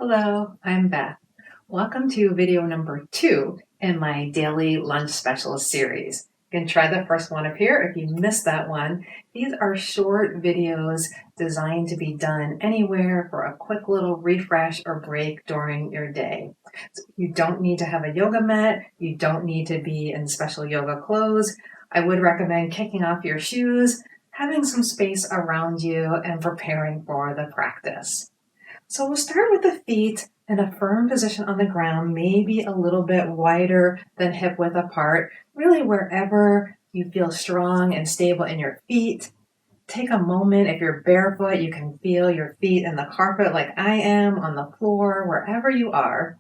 Hello, I'm Beth. Welcome to video number 2 in my daily lunch specialist series. You can try the first one up here if you missed that one. These are short videos designed to be done anywhere for a quick little refresh or break during your day. So you don't need to have a yoga mat. You don't need to be in special yoga clothes. I would recommend kicking off your shoes, having some space around you, and preparing for the practice. So we'll start with the feet in a firm position on the ground, maybe a little bit wider than hip width apart, really wherever you feel strong and stable in your feet. Take a moment. If you're barefoot, you can feel your feet in the carpet like I am, on the floor, wherever you are.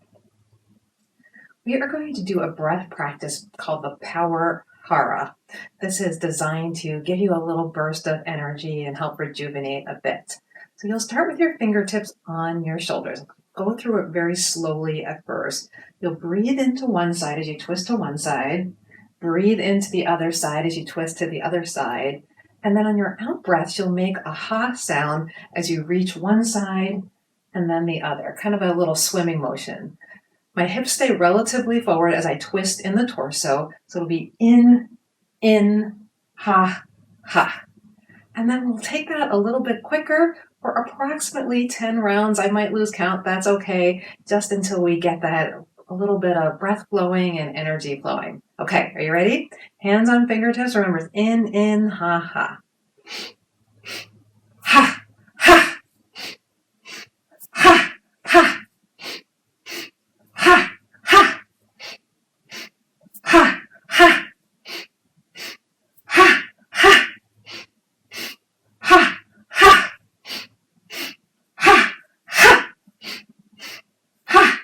We are going to do a breath practice called the Power Hara. This is designed to give you a little burst of energy and help rejuvenate a bit. So you'll start with your fingertips on your shoulders. Go through it very slowly at first. You'll breathe into one side as you twist to one side. Breathe into the other side as you twist to the other side. And then on your out breaths, you'll make a ha sound as you reach one side and then the other, kind of a little swimming motion. My hips stay relatively forward as I twist in the torso. So it'll be in, ha, ha. And then we'll take that a little bit quicker for approximately 10 rounds. I might lose count. That's okay. Just until we get that a little bit of breath flowing and energy flowing. Okay, are you ready? Hands on fingertips. Remember, it's in, ha, ha. Ha, ha. Ha, ha. Ha, ha. Ha, ha. Ha, ha. Ha, ha. Ha, ha. Ha, ha.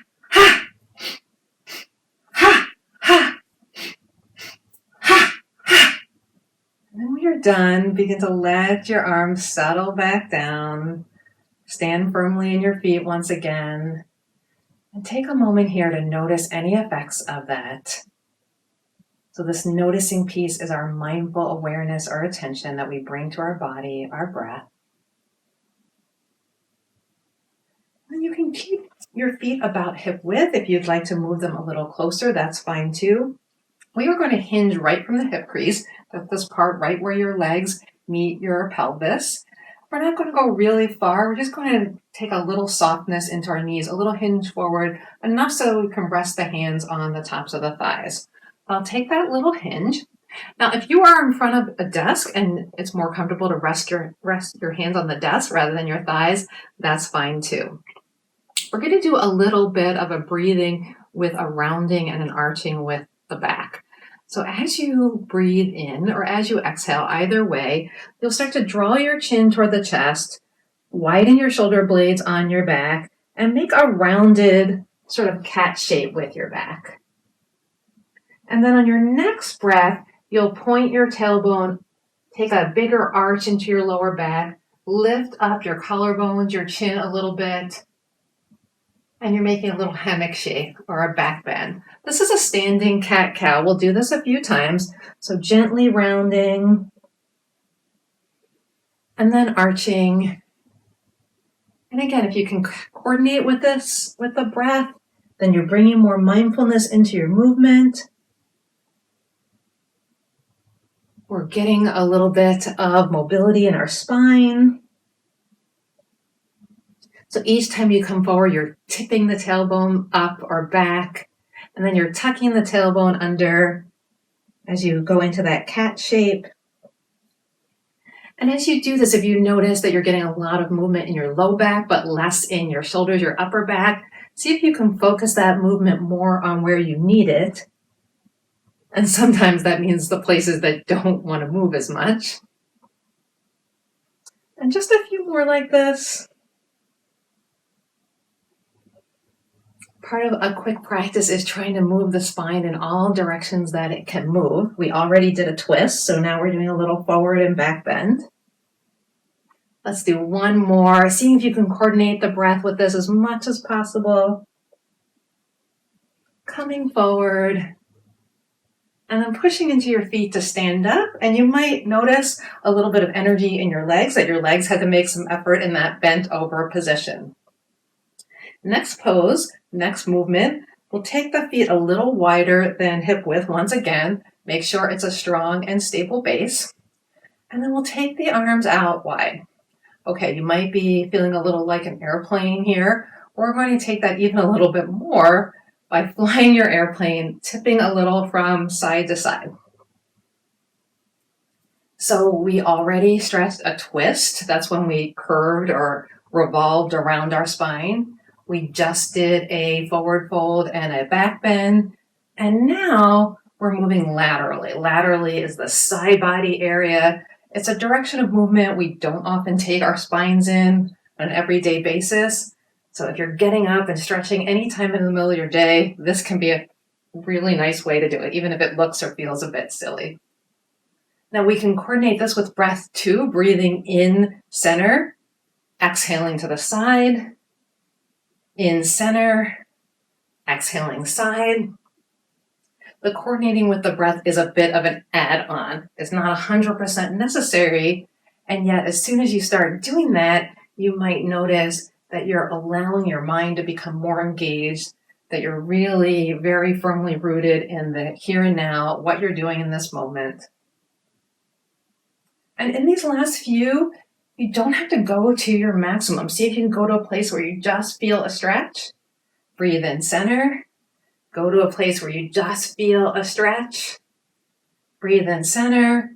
Ha, ha. Ha, ha. And then when you're done, begin to let your arms settle back down. Stand firmly in your feet once again. And take a moment here to notice any effects of that. So this noticing piece is our mindful awareness or attention that we bring to our body, our breath. And you can keep your feet about hip width. If you'd like to move them a little closer, that's fine too. We are going to hinge right from the hip crease. That's this part right where your legs meet your pelvis. We're not going to go really far. We're just going to take a little softness into our knees, a little hinge forward, enough so we can rest the hands on the tops of the thighs. I'll take that little hinge. Now, if you are in front of a desk and it's more comfortable to rest your hands on the desk rather than your thighs, that's fine too. We're going to do a little bit of a breathing with a rounding and an arching with the back. So as you breathe in or as you exhale, either way, you'll start to draw your chin toward the chest, widen your shoulder blades on your back, and make a rounded sort of cat shape with your back. And then on your next breath, you'll point your tailbone, take a bigger arch into your lower back, lift up your collarbones, your chin a little bit, and you're making a little hammock shape or a back bend. This is a standing cat-cow. We'll do this a few times. So gently rounding and then arching. And again, if you can coordinate with this, with the breath, then you're bringing more mindfulness into your movement. We're getting a little bit of mobility in our spine. So each time you come forward, you're tipping the tailbone up or back, and then you're tucking the tailbone under as you go into that cat shape. And as you do this, if you notice that you're getting a lot of movement in your low back, but less in your shoulders, your upper back, see if you can focus that movement more on where you need it. And sometimes that means the places that don't want to move as much. And just a few more like this. Part of a quick practice is trying to move the spine in all directions that it can move. We already did a twist, so now we're doing a little forward and back bend. Let's do one more, seeing if you can coordinate the breath with this as much as possible. Coming forward, and then pushing into your feet to stand up. And you might notice a little bit of energy in your legs, that your legs had to make some effort in that bent over position. Next pose, next movement, we'll take the feet a little wider than hip width once again. Make sure it's a strong and stable base. And then we'll take the arms out wide. Okay, you might be feeling a little like an airplane here. We're going to take that even a little bit more by flying your airplane, tipping a little from side to side. So we already stretched a twist. That's when we curved or revolved around our spine. We just did a forward fold and a back bend. And now we're moving laterally. Laterally is the side body area. It's a direction of movement we don't often take our spines in on an everyday basis. So if you're getting up and stretching anytime in the middle of your day, this can be a really nice way to do it, even if it looks or feels a bit silly. Now we can coordinate this with breath too, breathing in center, exhaling to the side, in center, exhaling side. The coordinating with the breath is a bit of an add-on. It's not 100% necessary, and yet as soon as you start doing that, you might notice that you're allowing your mind to become more engaged, that you're really very firmly rooted in the here and now, what you're doing in this moment. And in these last few, you don't have to go to your maximum. See if you can go to a place where you just feel a stretch. Breathe in center. Go to a place where you just feel a stretch. Breathe in center.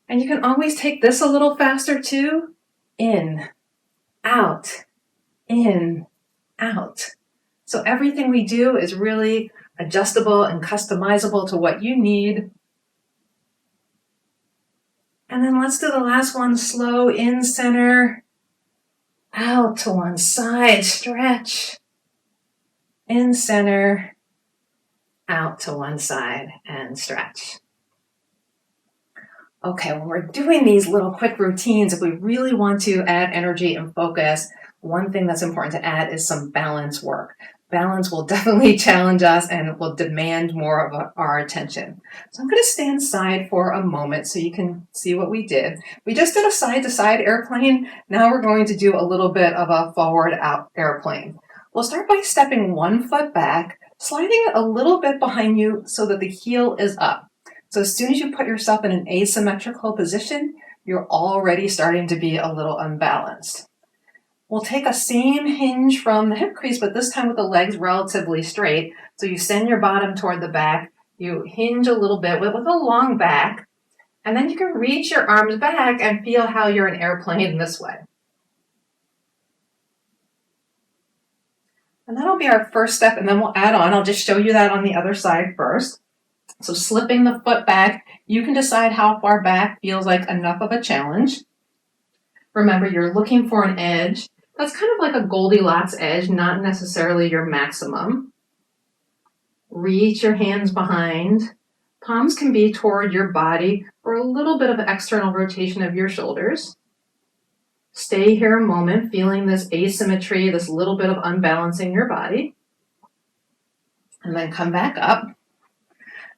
And you can always take this a little faster too. In, out, in, out. So everything we do is really adjustable and customizable to what you need. And then let's do the last one slow, in center, out to one side, stretch, in center, out to one side, and stretch. Okay, when we're doing these little quick routines, if we really want to add energy and focus, one thing that's important to add is some balance work. Balance will definitely challenge us and will demand more of our attention. So I'm going to stand side for a moment so you can see what we did. We just did a side-to-side airplane. Now we're going to do a little bit of a forward-out airplane. We'll start by stepping one foot back, sliding it a little bit behind you so that the heel is up. So as soon as you put yourself in an asymmetrical position, you're already starting to be a little unbalanced. We'll take a same hinge from the hip crease, but this time with the legs relatively straight. So you send your bottom toward the back, you hinge a little bit with a long back, and then you can reach your arms back and feel how you're an airplane this way. And that'll be our first step, and then we'll add on. I'll just show you that on the other side first. So slipping the foot back, you can decide how far back feels like enough of a challenge. Remember, you're looking for an edge. That's kind of like a Goldilocks edge, not necessarily your maximum. Reach your hands behind. Palms can be toward your body or a little bit of external rotation of your shoulders. Stay here a moment, feeling this asymmetry, this little bit of unbalancing your body. And then come back up.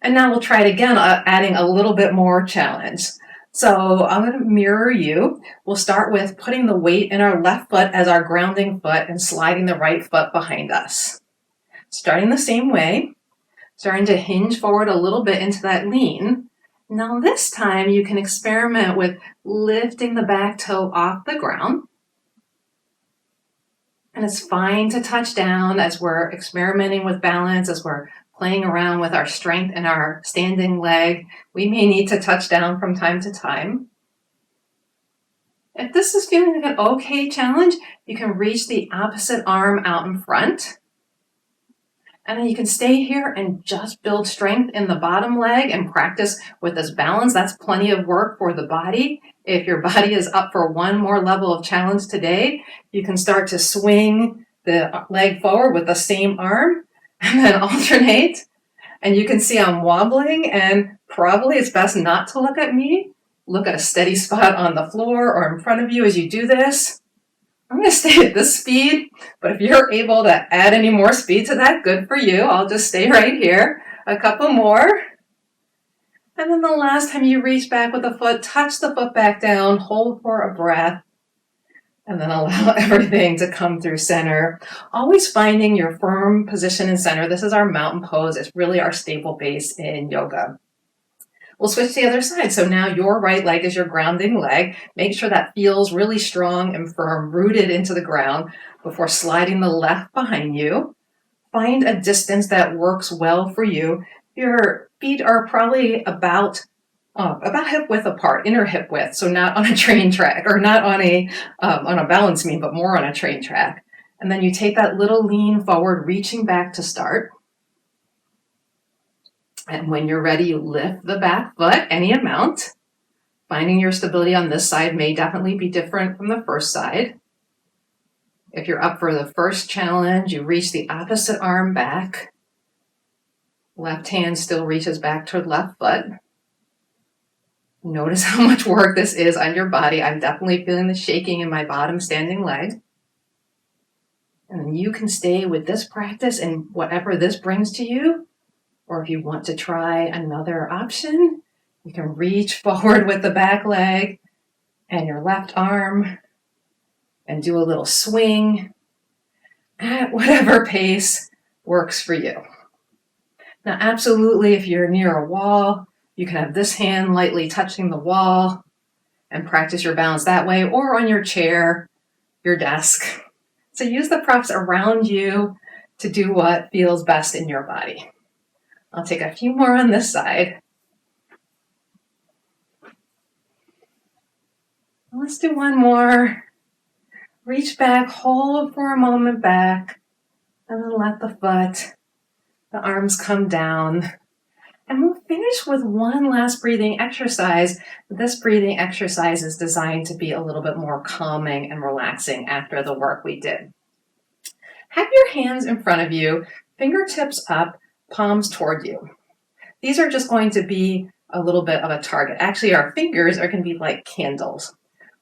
And now we'll try it again, adding a little bit more challenge. So I'm going to mirror you. We'll start with putting the weight in our left foot as our grounding foot and sliding the right foot behind us. Starting the same way, starting to hinge forward a little bit into that lean. Now this time you can experiment with lifting the back toe off the ground. And it's fine to touch down as we're experimenting with balance, as we're playing around with our strength and our standing leg. We may need to touch down from time to time. If this is feeling like an okay challenge, you can reach the opposite arm out in front. And then you can stay here and just build strength in the bottom leg and practice with this balance. That's plenty of work for the body. If your body is up for one more level of challenge today, you can start to swing the leg forward with the same arm and then alternate. And you can see I'm wobbling, and probably it's best not to look at me. Look at a steady spot on the floor or in front of you as you do this. I'm going to stay at this speed, but if you're able to add any more speed to that, good for you. I'll just stay right here. A couple more. And then the last time you reach back with the foot, touch the foot back down, hold for a breath. And then allow everything to come through center. Always finding your firm position in center. This is our mountain pose. It's really our stable base in yoga. We'll switch to the other side. So now your right leg is your grounding leg. Make sure that feels really strong and firm, rooted into the ground before sliding the left behind you. Find a distance that works well for you. Your feet are probably about hip width apart, inner hip width. So not on a train track or not on a balance beam, but more on a train track. And then you take that little lean forward, reaching back to start. And when you're ready, you lift the back foot any amount. Finding your stability on this side may definitely be different from the first side. If you're up for the first challenge, you reach the opposite arm back. Left hand still reaches back toward left foot. Notice how much work this is on your body. I'm definitely feeling the shaking in my bottom standing leg. And then you can stay with this practice and whatever this brings to you. Or if you want to try another option, you can reach forward with the back leg and your left arm and do a little swing at whatever pace works for you. Now, absolutely, if you're near a wall, you can have this hand lightly touching the wall and practice your balance that way, or on your chair, your desk. So use the props around you to do what feels best in your body. I'll take a few more on this side. Let's do one more. Reach back, hold for a moment back, and then let the foot, the arms come down. And we'll finish with one last breathing exercise. This breathing exercise is designed to be a little bit more calming and relaxing after the work we did. Have your hands in front of you, fingertips up, palms toward you. These are just going to be a little bit of a target. Actually, our fingers are going to be like candles.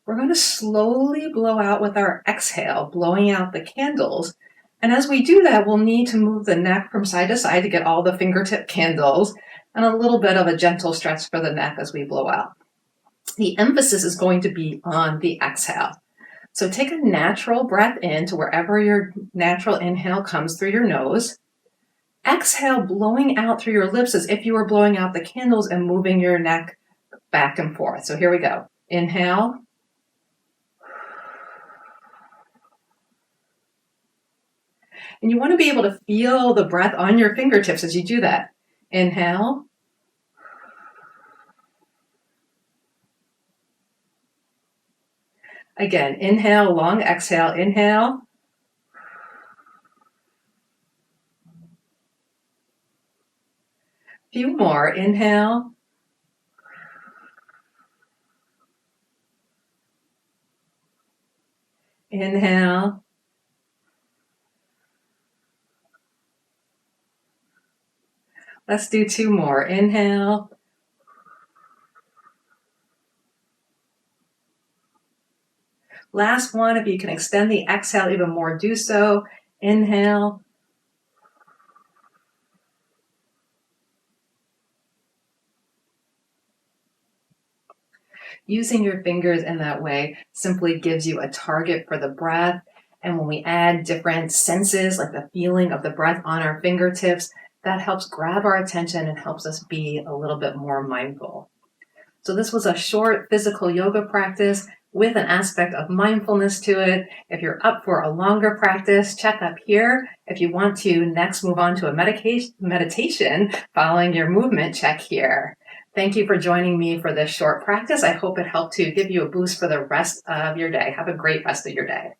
We're going to slowly blow out with our exhale, blowing out the candles. And as we do that, we'll need to move the neck from side to side to get all the fingertip candles and a little bit of a gentle stretch for the neck as we blow out. The emphasis is going to be on the exhale. So take a natural breath in to wherever your natural inhale comes through your nose. Exhale, blowing out through your lips as if you were blowing out the candles and moving your neck back and forth. So here we go. Inhale. And you want to be able to feel the breath on your fingertips as you do that. Inhale. Again, inhale, long exhale, inhale. Few more, inhale. Inhale. Let's do two more. Inhale. Last one, if you can extend the exhale even more, do so. Inhale. Using your fingers in that way simply gives you a target for the breath. And when we add different senses, like the feeling of the breath on our fingertips, that helps grab our attention and helps us be a little bit more mindful. So this was a short physical yoga practice with an aspect of mindfulness to it. If you're up for a longer practice, check up here. If you want to next move on to a meditation following your movement, check here. Thank you for joining me for this short practice. I hope it helped to give you a boost for the rest of your day. Have a great rest of your day.